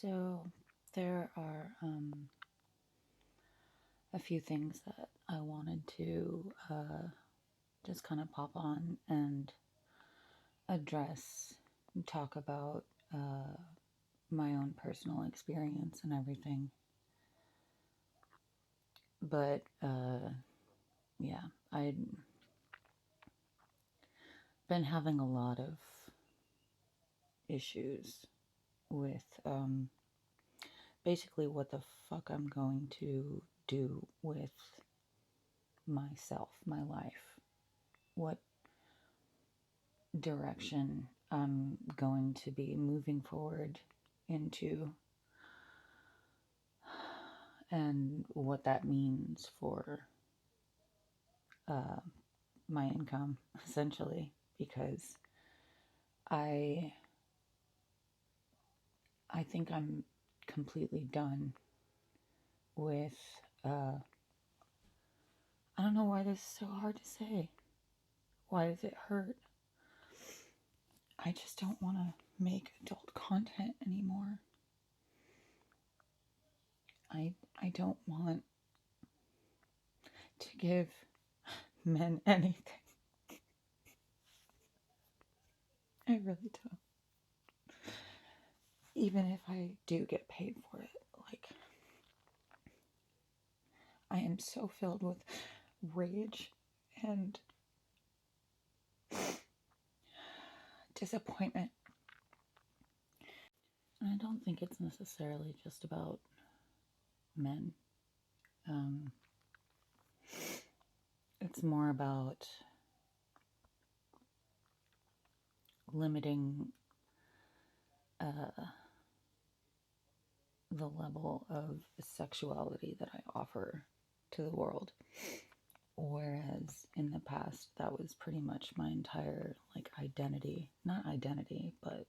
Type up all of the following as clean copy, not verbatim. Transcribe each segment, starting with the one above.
So there are a few things that I wanted to just kind of pop on and address and talk about my own personal experience and everything. But yeah, I'd been having a lot of issues with basically what the fuck I'm going to do with myself, my life, what direction I'm going to be moving forward into, and what that means for uh, my income, essentially, because I I think I'm completely done with. I don't know why this is so hard to say. Why does it hurt? I just don't want to make adult content anymore. I don't want to give men anything. I really don't. Even if I do get paid for it, like, I am so filled with rage and disappointment. And I don't think it's necessarily just about men. Um, it's more about limiting the level of sexuality that I offer to the world. Whereas in the past, that was pretty much my entire identity. Not identity, but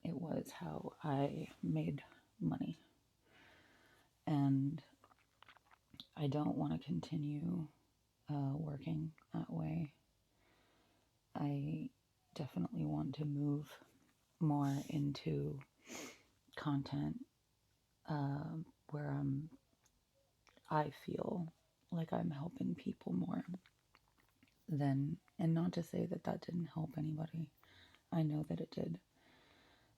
it was how I made money. And I don't want to continue working that way. I definitely want to move more into content where I feel like I'm helping people more than, and not to say that that didn't help anybody. I know that it did.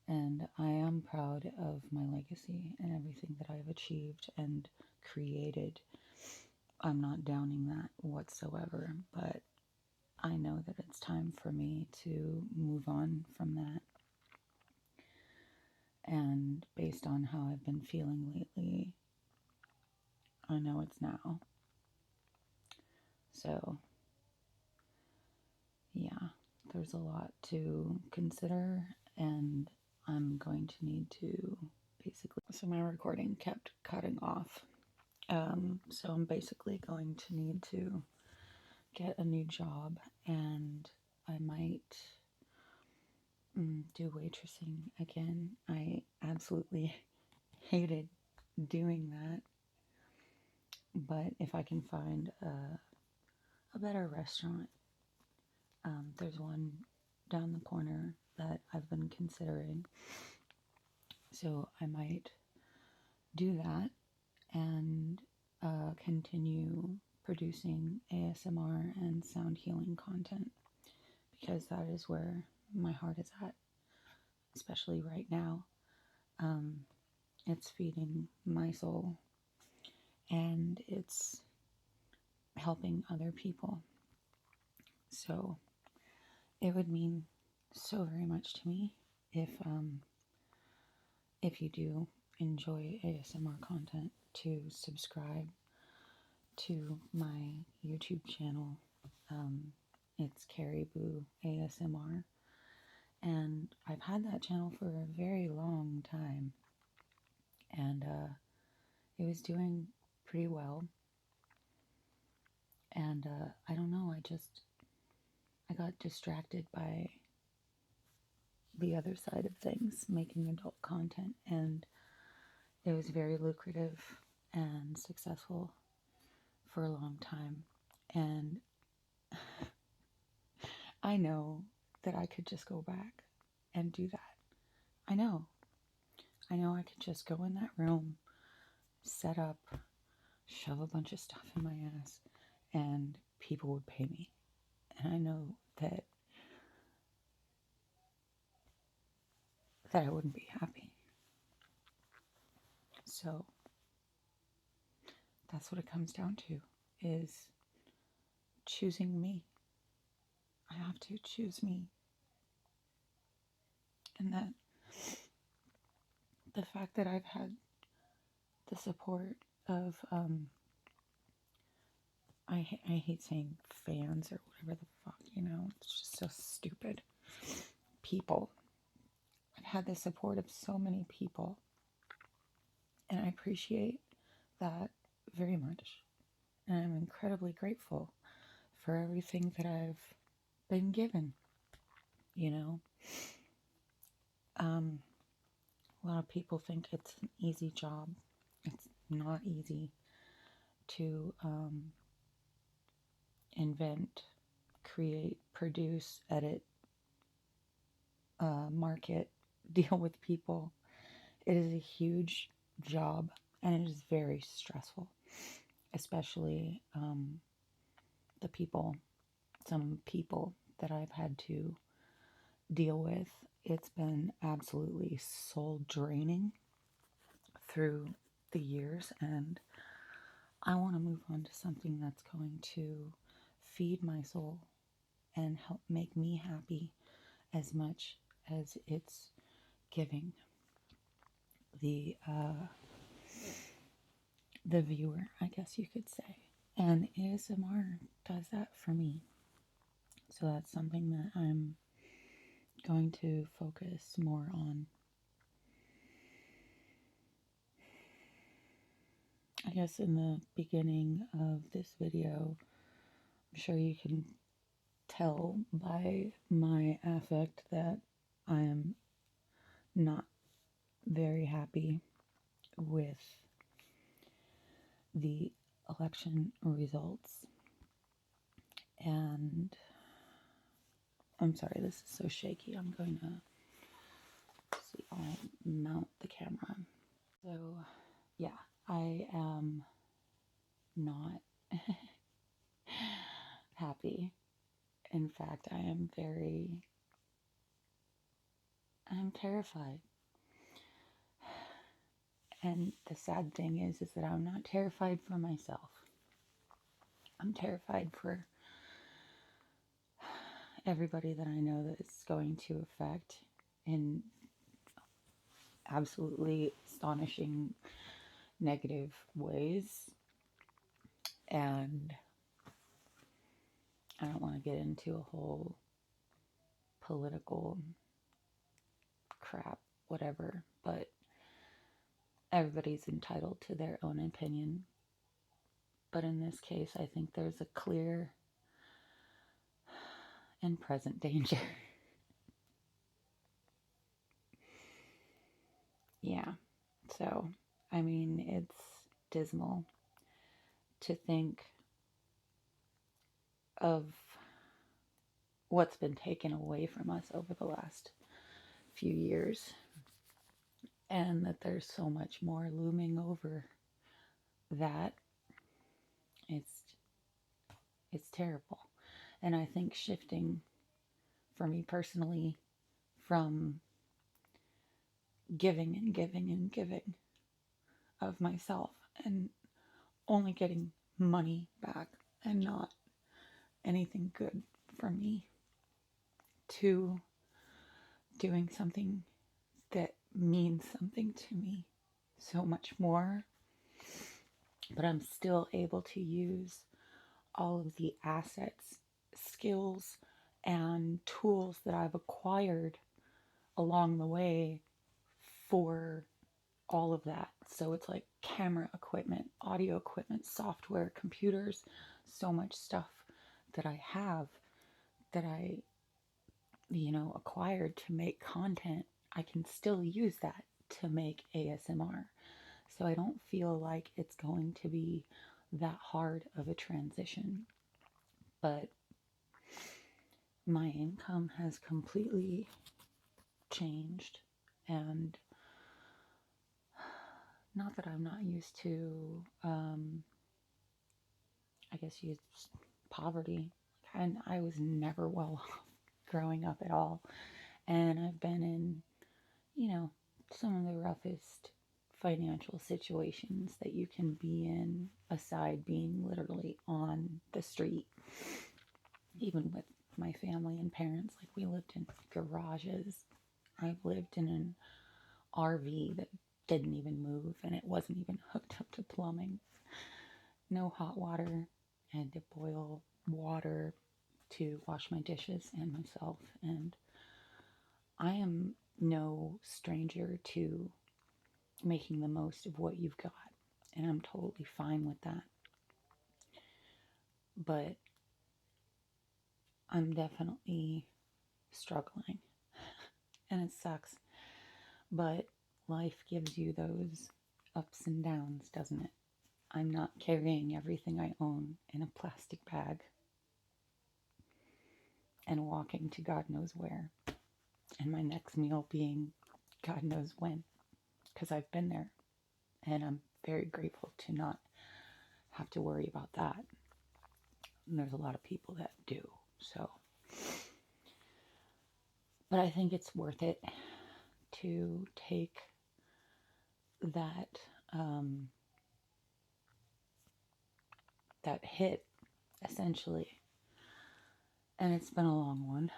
And I am proud of my legacy and everything that I've achieved and created. I'm not downing that whatsoever, but I know that it's time for me to move on from that. And based on how I've been feeling lately, I know it's now. So, yeah, there's a lot to consider, and I'm going to need to basically. So, my recording kept cutting off. So, I'm basically going to need to get a new job, and I might do waitressing again. I absolutely hated doing that, but if I can find a better restaurant, there's one down the corner that I've been considering, so I might do that and continue producing ASMR and sound healing content, because that is where my heart is at, especially right now. It's feeding my soul, and it's helping other people. So it would mean so very much to me if you do enjoy ASMR content, to subscribe to my YouTube channel. It's Caribou ASMR, and I've had that channel for a very long time, and it was doing pretty well. And I don't know, I got distracted by the other side of things, making adult content, and it was very lucrative and successful for a long time. And I know that I could just go back and do that. I know I know I could just go in that room, set up, shove a bunch of stuff in my ass, and people would pay me. And I know that I wouldn't be happy. So that's what it comes down to, is choosing me. I have to choose me. And that the fact that I've had the support of, I hate saying fans or whatever the fuck, it's just so stupid. People. I've had the support of so many people, and I appreciate that very much. And I'm incredibly grateful for everything that I've been given, A lot of people think it's an easy job. It's not easy to invent, create, produce, edit, market, deal with people. It is a huge job, and it is very stressful, especially some people that I've had to deal with. It's been absolutely soul draining through the years, and I want to move on to something that's going to feed my soul and help make me happy as much as it's giving the viewer, I guess you could say. And ASMR does that for me. So that's something that I'm going to focus more on. I guess in the beginning of this video, I'm sure you can tell by my affect that I am not very happy with the election results. And I'm sorry, this is so shaky. I'm going to see, I'll mount the camera. So, yeah, I am not happy. In fact, I'm terrified. And the sad thing is that I'm not terrified for myself. I'm terrified for everybody that I know that it's going to affect in absolutely astonishing negative ways. And I don't want to get into a whole political crap, whatever, but everybody's entitled to their own opinion. But in this case, I think there's a clear and present danger. Yeah. So, I mean, it's dismal to think of what's been taken away from us over the last few years, and that there's so much more looming over that. It's terrible. And I think shifting for me personally from giving and giving and giving of myself and only getting money back and not anything good for me, to doing something that means something to me so much more, but I'm still able to use all of the assets, skills, and tools that I've acquired along the way for all of that. So it's like camera equipment, audio equipment, software, computers, so much stuff that I have that I, acquired to make content. I can still use that to make ASMR. So I don't feel like it's going to be that hard of a transition. But my income has completely changed, and not that I'm not used to, I guess use poverty. And I was never well off growing up at all. And I've been in, some of the roughest financial situations that you can be in, aside being literally on the street. Even with my family and parents, like we lived in garages. I lived in an RV that didn't even move and it wasn't even hooked up to plumbing. No hot water. I had to boil water to wash my dishes and myself. And I am no stranger to making the most of what you've got. And I'm totally fine with that. But I'm definitely struggling. And it sucks. But life gives you those ups and downs, doesn't it? I'm not carrying everything I own in a plastic bag and walking to God knows where. And my next meal being God knows when. Because I've been there. And I'm very grateful to not have to worry about that. And there's a lot of people that do. So, but I think it's worth it to take that that hit, essentially. And it's been a long one.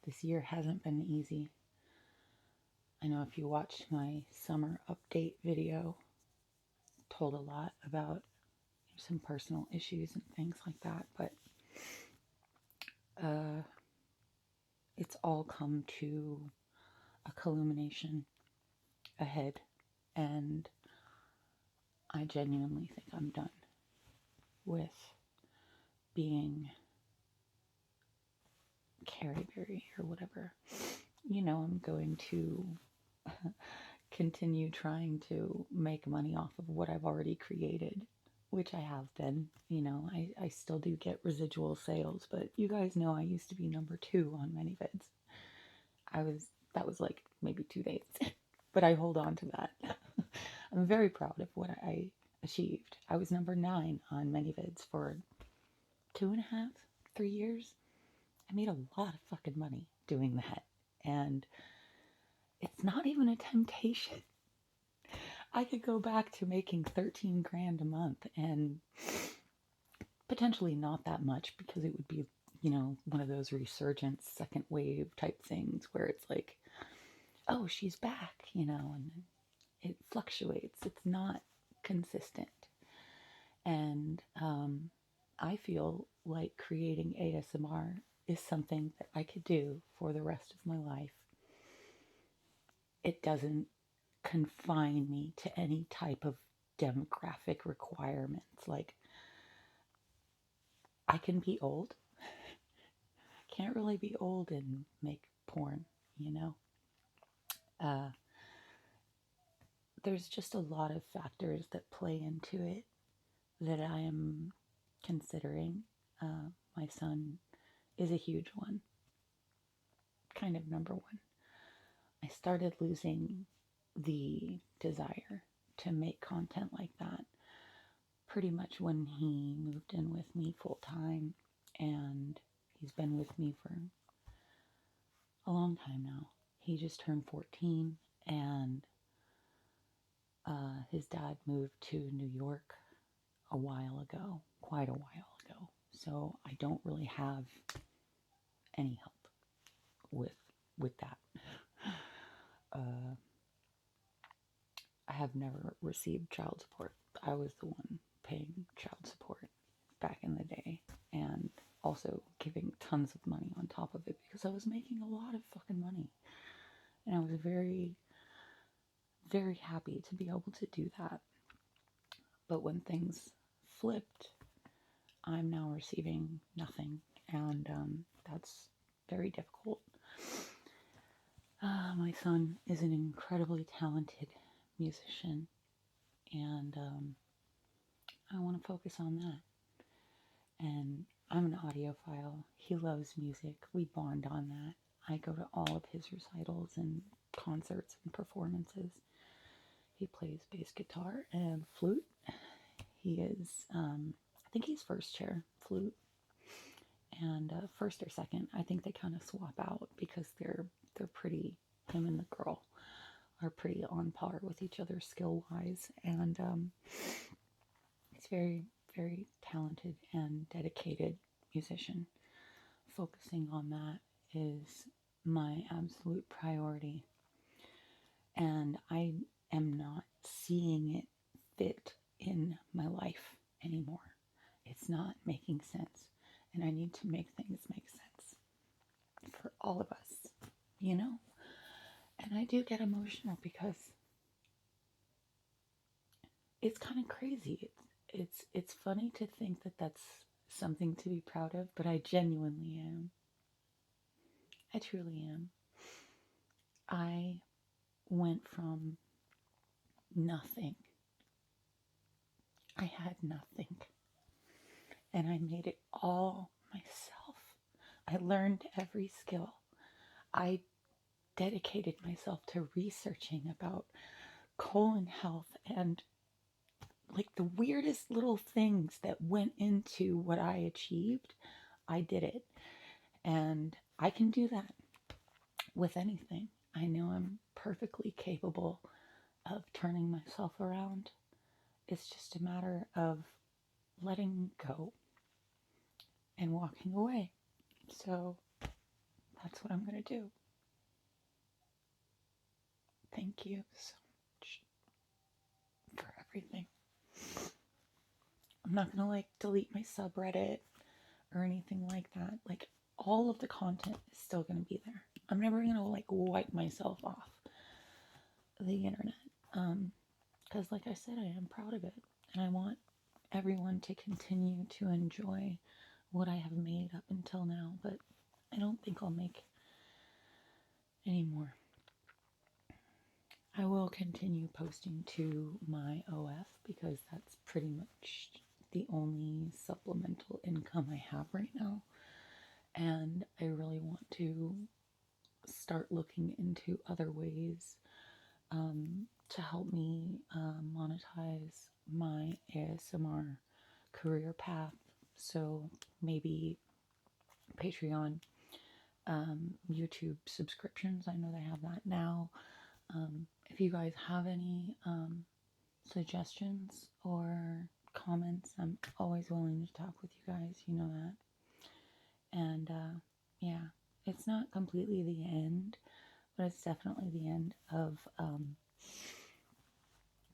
This year hasn't been easy. I know if you watched my summer update video, told a lot about some personal issues and things like that, but it's all come to a culmination ahead, and I genuinely think I'm done with being Carrie or whatever. I'm going to continue trying to make money off of what I've already created, which I have been. I still do get residual sales, but you guys know I used to be number 2 on ManyVids. That was like maybe 2 days, but I hold on to that. I'm very proud of what I achieved. I was number 9 on ManyVids for 2.5, 3 years. I made a lot of fucking money doing that, and it's not even a temptation. I could go back to making 13 grand a month and potentially not that much because it would be, one of those resurgence second wave type things where it's like, oh, she's back, and it fluctuates. It's not consistent. And I feel like creating ASMR is something that I could do for the rest of my life. It doesn't confine me to any type of demographic requirements. Like, I can be old. Can't really be old and make porn, There's just a lot of factors that play into it that I am considering. My son is a huge one, kind of number one. I started losing the desire to make content like that pretty much when he moved in with me full time, and he's been with me for a long time now. He just turned 14, and his dad moved to New York a while ago, quite a while ago. So I don't really have any help with that. I have never received child support. I was the one paying child support back in the day, and also giving tons of money on top of it because I was making a lot of fucking money. And I was very, very happy to be able to do that. But when things flipped, I'm now receiving nothing, and that's very difficult. My son is an incredibly talented musician, and I want to focus on that. And I'm an audiophile. He loves music. We bond on that. I go to all of his recitals and concerts and performances. He plays bass guitar and flute. He is, I think he's first chair flute, and first or second. I think they kind of swap out because they're pretty. Him and the girl are pretty on par with each other skill wise, and he's very very talented and dedicated musician. Focusing on that is my absolute priority, and I am not seeing it fit in my life anymore. It's not making sense, and I need to make things make sense for all of us, you know? And I do get emotional because it's kind of crazy. It's funny to think that that's something to be proud of, but I genuinely am. I truly am. I went from nothing. I had nothing. And I made it all myself. I learned every skill. I dedicated myself to researching about colon health and like the weirdest little things that went into what I achieved. I did it. And I can do that with anything. I know I'm perfectly capable of turning myself around. It's just a matter of letting go and walking away. So that's what I'm going to do. Thank you so much for everything. I'm not going to delete my subreddit or anything like that. All of the content is still going to be there. I'm never going to wipe myself off the internet. Because like I said, I am proud of it. And I want everyone to continue to enjoy what I have made up until now. But I don't think I'll make any more. I will continue posting to my OF because that's pretty much the only supplemental income I have right now. And I really want to start looking into other ways to help me monetize my ASMR career path. So maybe Patreon, YouTube subscriptions. I know they have that now. If you guys have any suggestions or comments, I'm always willing to talk with you guys. You know that. And yeah, it's not completely the end, but it's definitely the end of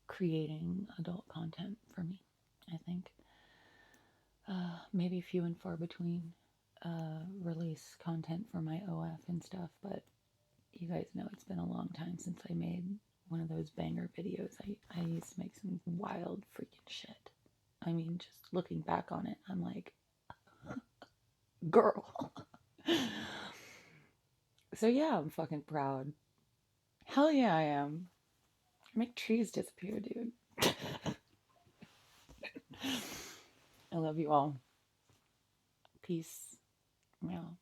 creating adult content for me, I think. Maybe few and far between release content for my OF and stuff, but you guys know it's been a long time since I made one of those banger videos. I used to make some wild freaking shit. I mean, just looking back on it, I'm like, girl. So yeah, I'm fucking proud. Hell yeah, I am. I make trees disappear, dude. I love you all. Peace. Meow.